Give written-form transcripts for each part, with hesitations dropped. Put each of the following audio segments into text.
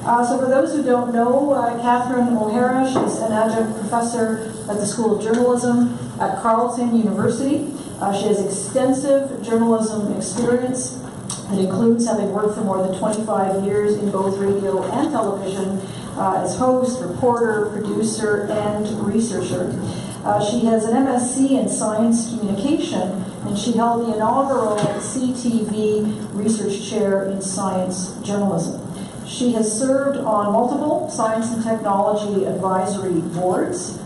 So for those who don't know, Kathryn O'Hara, she's an adjunct professor at the School of Journalism at Carleton University. She has extensive journalism experience. It includes having worked for more than 25 years in both radio and television as host, reporter, producer, and researcher. She has an MSc in Science Communication, and she held the inaugural CTV Research Chair in Science Journalism. She has served on multiple science and technology advisory boards,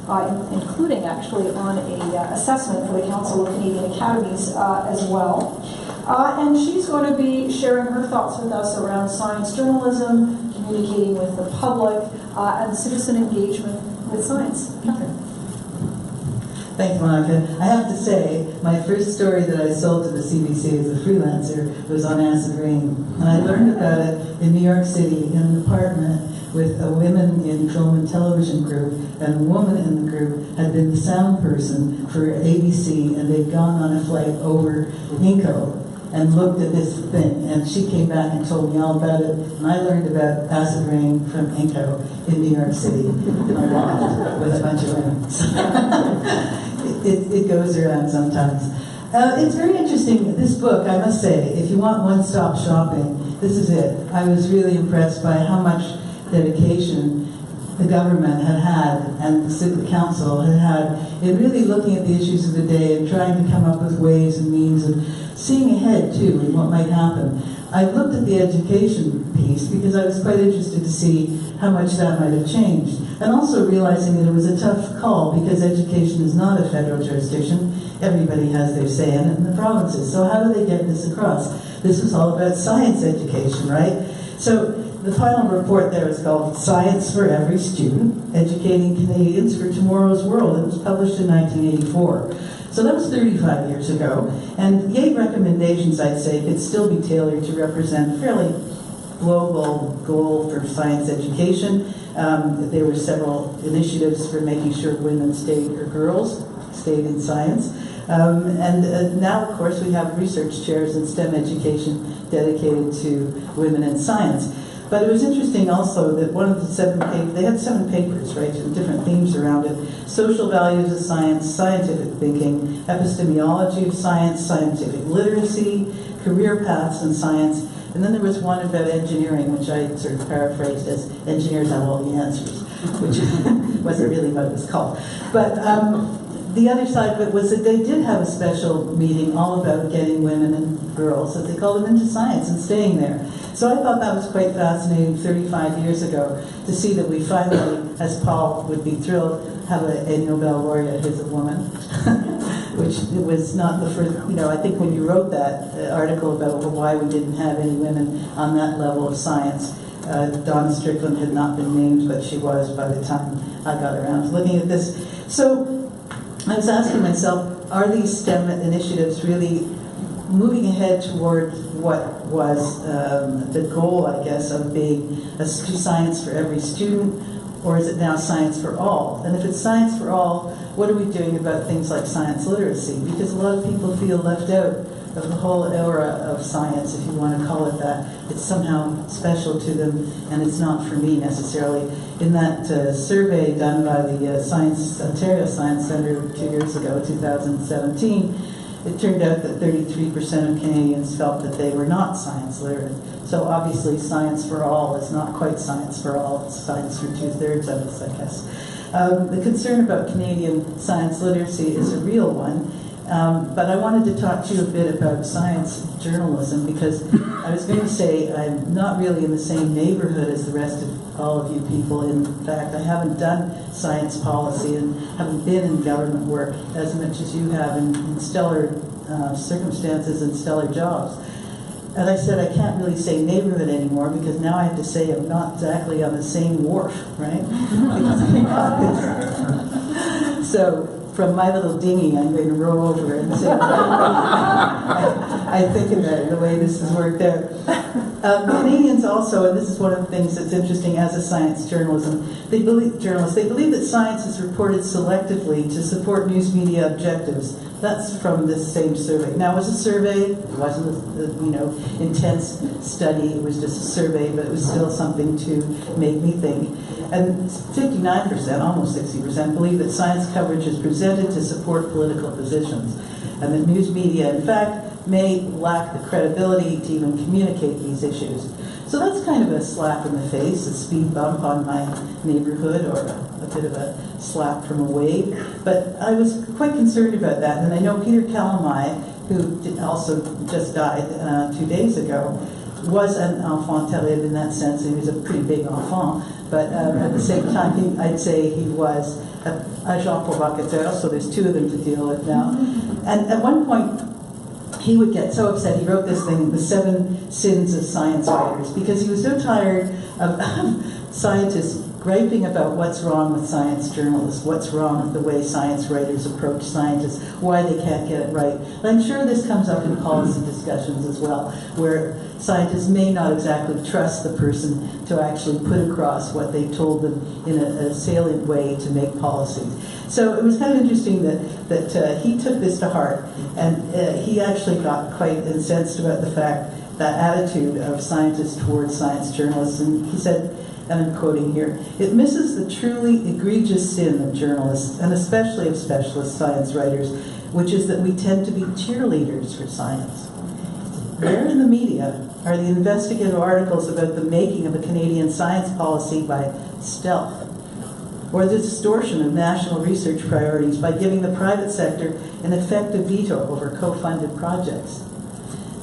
including actually on an assessment for the Council of Canadian Academies as well. And she's going to be sharing her thoughts with us around science journalism, communicating with the public, and citizen engagement with science. Kathryn. Thanks, Monica. I have to say, my first story that I sold to the CBC as a freelancer was on acid rain. And I learned about it in New York City in an apartment with a women in film and television group, and a woman in the group had been the sound person for ABC, and they'd gone on a flight over Inco and looked at this thing, and she came back and told me all about it, and I learned about acid rain from Inco in New York City in a loft with a bunch of women. It goes around sometimes. It's very interesting, this book, I must say, if you want one-stop shopping, this is it. I was really impressed by how much dedication the government had and the council had in really looking at the issues of the day and trying to come up with ways and means of seeing ahead, too, in what might happen. I looked at the education piece because I was quite interested to see how much that might have changed, and also realizing that it was a tough call because education is not a federal jurisdiction. Everybody has their say in it in the provinces. So how do they get this across? This was all about science education, right? So the final report there is called Science for Every Student, Educating Canadians for Tomorrow's World. It was published in 1984. So that was 35 years ago. And the 8 recommendations, I'd say, could still be tailored to represent fairly global goal for science education. There were several initiatives for making sure women stayed, or girls stayed in science. And now, of course, we have research chairs in STEM education dedicated to women in science. But it was interesting also that one of the 7 papers, they had 7 papers, right, and different themes around it. Social values of science, scientific thinking, epistemology of science, scientific literacy, career paths in science, and then there was one about engineering, which I sort of paraphrased as engineers have all the answers, which wasn't really what it was called. But the other side of it was that they did have a special meeting all about getting women and girls, as they call them, into science and staying there. So I thought that was quite fascinating 35 years ago to see that we finally, as Paul would be thrilled, have a Nobel laureate who's a woman, which was not the first, I think when you wrote that article about why we didn't have any women on that level of science, Donna Strickland had not been named, but she was by the time I got around to looking at this. So I was asking myself, are these STEM initiatives really moving ahead toward what was the goal, I guess, of being a science for every student, or is it now science for all? And if it's science for all, what are we doing about things like science literacy? Because a lot of people feel left out of the whole era of science, if you want to call it that. It's somehow special to them, and it's not for me necessarily. In that survey done by the Ontario Science Centre 2 years ago, 2017, it turned out that 33% of Canadians felt that they were not science literate. So obviously science for all is not quite science for all, it's science for 2/3 of us, I guess. The concern about Canadian science literacy is a real one, but I wanted to talk to you a bit about science journalism because I was going to say I'm not really in the same neighborhood as the rest of all of you people. In fact, I haven't done science policy and haven't been in government work as much as you have in stellar circumstances and stellar jobs. And I said I can't really say neighborhood anymore because now I have to say I'm not exactly on the same wharf, right? So from my little dinghy, I'm going to row over and say, I think of that, the way this has worked out. Canadians also, and this is one of the things that's interesting as a science journalism, they believe that science is reported selectively to support news media objectives. That's from this same survey. Now, it was a survey. It wasn't a intense study. It was just a survey, but it was still something to make me think. And 59%, almost 60%, believe that science coverage is presented to support political positions, and that news media, in fact, may lack the credibility to even communicate these issues. So that's kind of a slap in the face, a speed bump on my neighborhood, or a bit of a slap from a wave. But I was quite concerned about that, and I know Peter Calamai, who also just died 2 days ago, was an enfant terrible in that sense. He was a pretty big enfant, but at the same time, I'd say he was a agent provocateur, so there's two of them to deal with now. And at one point, he would get so upset, he wrote this thing, The 7 Sins of Science Writers, because he was so tired of scientists griping about what's wrong with science journalists, what's wrong with the way science writers approach scientists, why they can't get it right. And I'm sure this comes up in policy discussions as well, where scientists may not exactly trust the person to actually put across what they told them in a salient way to make policies. So it was kind of interesting that he took this to heart, and he actually got quite incensed about the fact, that attitude of scientists towards science journalists, and he said, and I'm quoting here, "It misses the truly egregious sin of journalists, and especially of specialist science writers, which is that we tend to be cheerleaders for science. Where in the media are the investigative articles about the making of a Canadian science policy by stealth, or the distortion of national research priorities by giving the private sector an effective veto over co-funded projects?"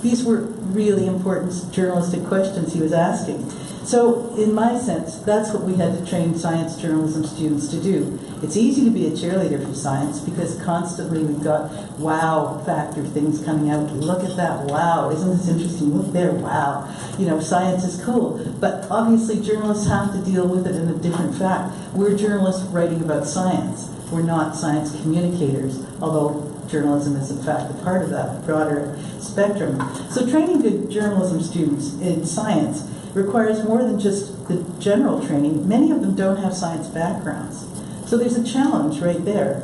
These were really important journalistic questions he was asking. So, in my sense, that's what we had to train science journalism students to do. It's easy to be a cheerleader for science because constantly we've got wow factor things coming out. Look at that, wow, isn't this interesting? Look there, wow. You know, science is cool. But obviously journalists have to deal with it in a different fact. We're journalists writing about science. We're not science communicators, although journalism is in fact a part of that broader spectrum. So training good journalism students in science requires more than just the general training. Many of them don't have science backgrounds. So there's a challenge right there.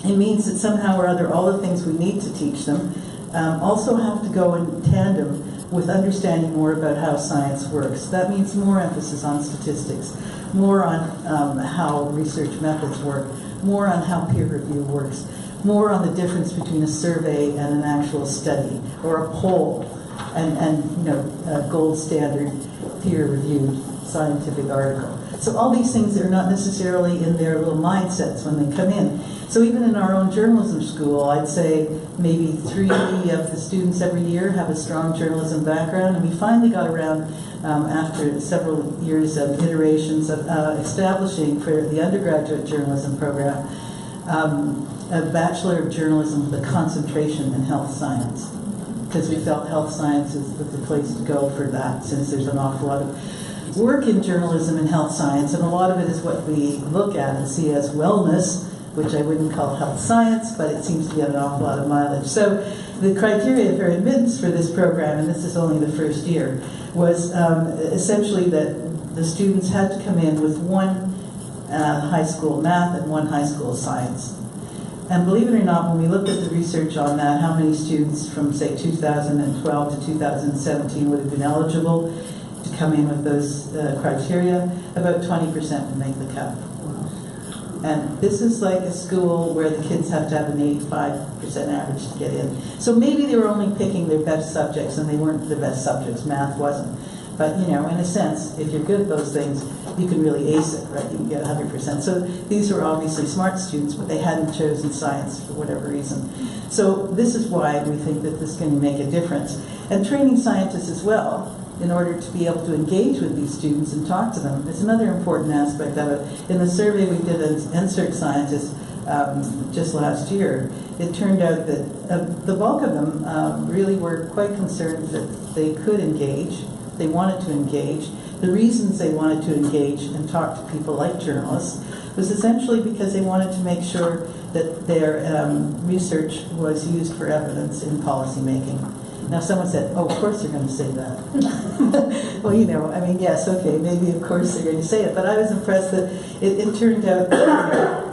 It means that somehow or other all the things we need to teach them also have to go in tandem with understanding more about how science works. That means more emphasis on statistics, more on how research methods work, more on how peer review works, more on the difference between a survey and an actual study, or a poll, and a gold standard peer-reviewed scientific article. So all these things are not necessarily in their little mindsets when they come in. So even in our own journalism school, I'd say maybe 3 of the students every year have a strong journalism background, and we finally got around, after several years of iterations, of establishing for the undergraduate journalism program a Bachelor of Journalism with a concentration in health science, because we felt health sciences was the place to go for that, since there's an awful lot of work in journalism and health science, and a lot of it is what we look at and see as wellness, which I wouldn't call health science, but it seems to get an awful lot of mileage. So the criteria for admittance for this program, and this is only the first year, was essentially that the students had to come in with 1 high school math and 1 high school science. And believe it or not, when we looked at the research on that, how many students from, say, 2012 to 2017 would have been eligible to come in with those criteria, about 20% would make the cut. And this is like a school where the kids have to have an 85% average to get in. So maybe they were only picking their best subjects, and they weren't the best subjects. Math wasn't. But, in a sense, if you're good at those things, you can really ace it, right? You can get 100%. So these were obviously smart students, but they hadn't chosen science for whatever reason. So this is why we think that this can make a difference. And training scientists as well, in order to be able to engage with these students and talk to them, is another important aspect of it. In the survey we did as NSERC scientists just last year, it turned out that the bulk of them really were quite concerned that they could engage. They wanted to engage. The reasons they wanted to engage and talk to people like journalists was essentially because they wanted to make sure that their research was used for evidence in policy making. Now someone said, oh, of course they're going to say that. Well, you know, I mean, yes, okay, maybe of course they're going to say it, but I was impressed that it turned out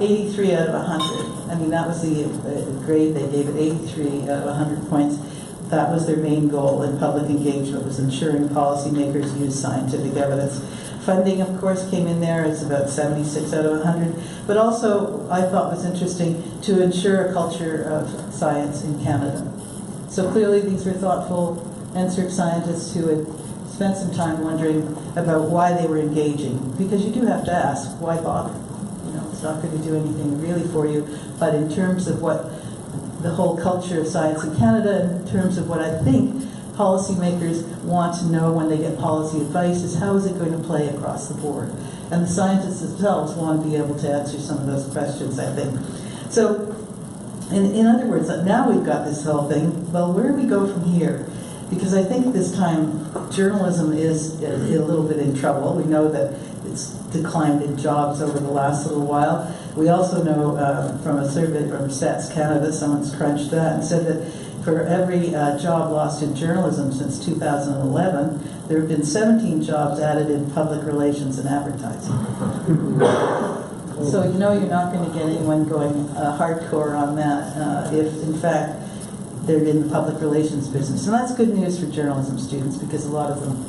83 out of 100. I mean, that was the grade they gave it, 83 out of 100 points. That was their main goal in public engagement, was ensuring policymakers use scientific evidence. Funding, of course, came in there. It's about 76 out of 100. But also, I thought was interesting to ensure a culture of science in Canada. So clearly, these were thoughtful NSERC scientists who had spent some time wondering about why they were engaging. Because you do have to ask, why bother? You know, it's not going to do anything really for you. But in terms of what the whole culture of science in Canada, in terms of what I think policymakers want to know when they get policy advice, is how is it going to play across the board? And the scientists themselves want to be able to answer some of those questions, I think. So, in other words, now we've got this whole thing, well, where do we go from here? Because I think this time journalism is a little bit in trouble. We know that it's declined in jobs over the last little while. We also know from a survey from Stats Canada, someone's crunched that and said that for every job lost in journalism since 2011, there have been 17 jobs added in public relations and advertising. So you know you're not going to get anyone going hardcore on that if, in fact, they're in the public relations business. And that's good news for journalism students because a lot of them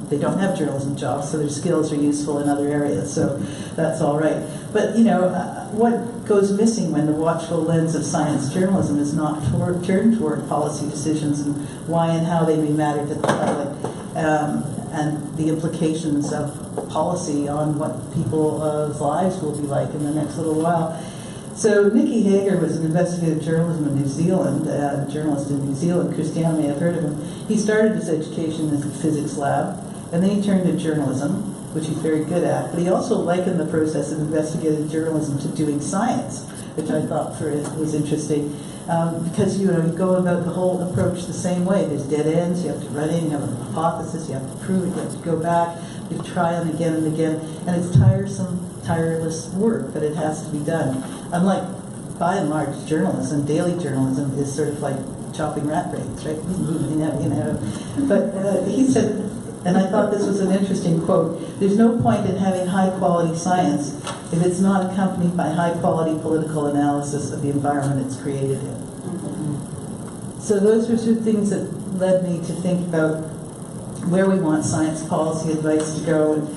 they don't have journalism jobs, so their skills are useful in other areas, so that's all right. But, you know, what goes missing when the watchful lens of science journalism is not turned toward policy decisions and why and how they may matter to the public, and the implications of policy on what people's lives will be like in the next little while. So Nicky Hager was an investigative journalism in New Zealand, a journalist in New Zealand. Christiane may have heard of him. He started his education in the physics lab, and then he turned to journalism, which he's very good at. But he also likened the process of investigative journalism to doing science, which I thought was interesting. Because you go about the whole approach the same way. There's dead ends, you have to run in, you have a hypothesis, you have to prove it, you have to go back, you try it again and again, and it's tiresome, tireless work, but it has to be done. Unlike, by and large, journalism, daily journalism is sort of like chopping rat brains, right? But he said, and I thought this was an interesting quote, there's no point in having high-quality science if it's not accompanied by high-quality political analysis of the environment it's created in. So those were sort of things that led me to think about where we want science policy advice to go, and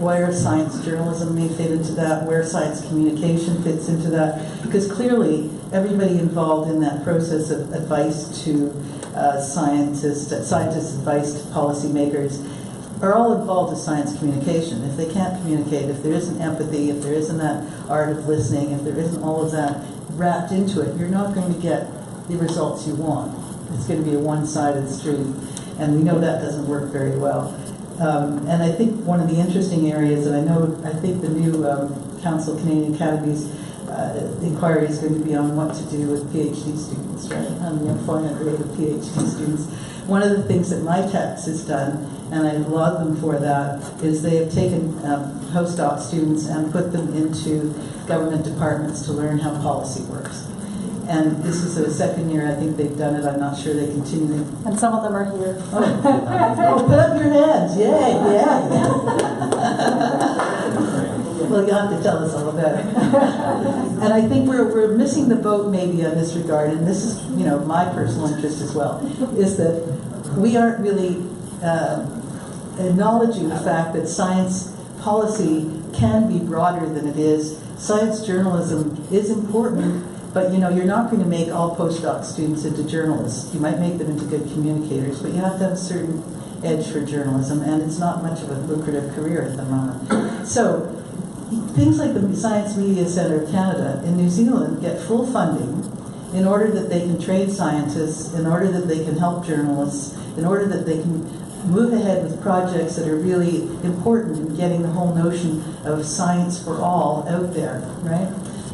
where science journalism may fit into that, where science communication fits into that, because clearly everybody involved in that process of advice to scientists' advice to policymakers are all involved in science communication. If they can't communicate, if there isn't empathy, if there isn't that art of listening, if there isn't all of that wrapped into it, you're not going to get the results you want. It's going to be a one-sided street, and we know that doesn't work very well. And I think one of the interesting areas, and I think the new Council of Canadian Academies inquiry is going to be on what to do with PhD students, right? On the employment rate of PhD students. One of the things that my text has done, and I laud them for that, is they have taken postdoc students and put them into government departments to learn how policy works. And this is the second year I think they've done it. I'm not sure they continue. And some of them are here. Oh, put up your hands. Yay, yeah. Well, you'll have to tell us all about it. And I think we're missing the boat maybe on this regard, and this is, my personal interest as well, is that we aren't really acknowledging the fact that science policy can be broader than it is. Science journalism is important, but you're not going to make all postdoc students into journalists. You might make them into good communicators, but you have to have a certain edge for journalism, and it's not much of a lucrative career at the moment. So things like the Science Media Centre of Canada in New Zealand get full funding in order that they can train scientists, in order that they can help journalists, in order that they can move ahead with projects that are really important in getting the whole notion of science for all out there, right?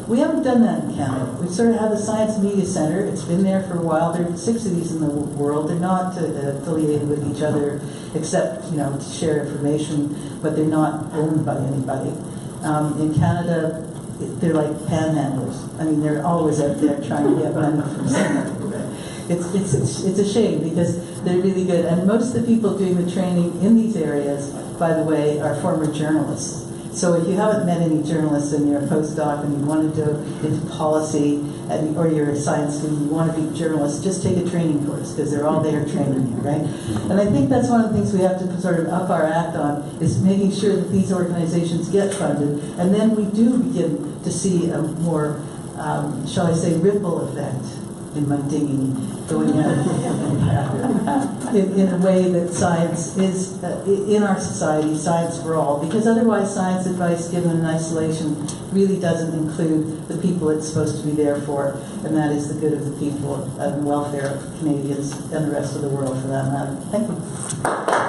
We haven't done that in Canada. We sort of have the Science Media Centre. It's been there for a while. There are 6 of these in the world. They're not affiliated with each other except, to share information, but they're not owned by anybody. In Canada, they're like panhandlers. I mean, they're always out there trying to get money from somewhere. It's a shame because they're really good. And most of the people doing the training in these areas, by the way, are former journalists. So if you haven't met any journalists and you're a postdoc and you want to go into policy, or you're a science student, you want to be a journalist, just take a training course because they're all there training you, right? And I think that's one of the things we have to sort of up our act on, is making sure that these organizations get funded, and then we do begin to see a more, shall I say, ripple effect in my dinghy going out in a way that science is in our society, science for all, because otherwise science advice given in isolation really doesn't include the people it's supposed to be there for, and that is the good of the people and welfare of Canadians and the rest of the world for that matter. Thank you.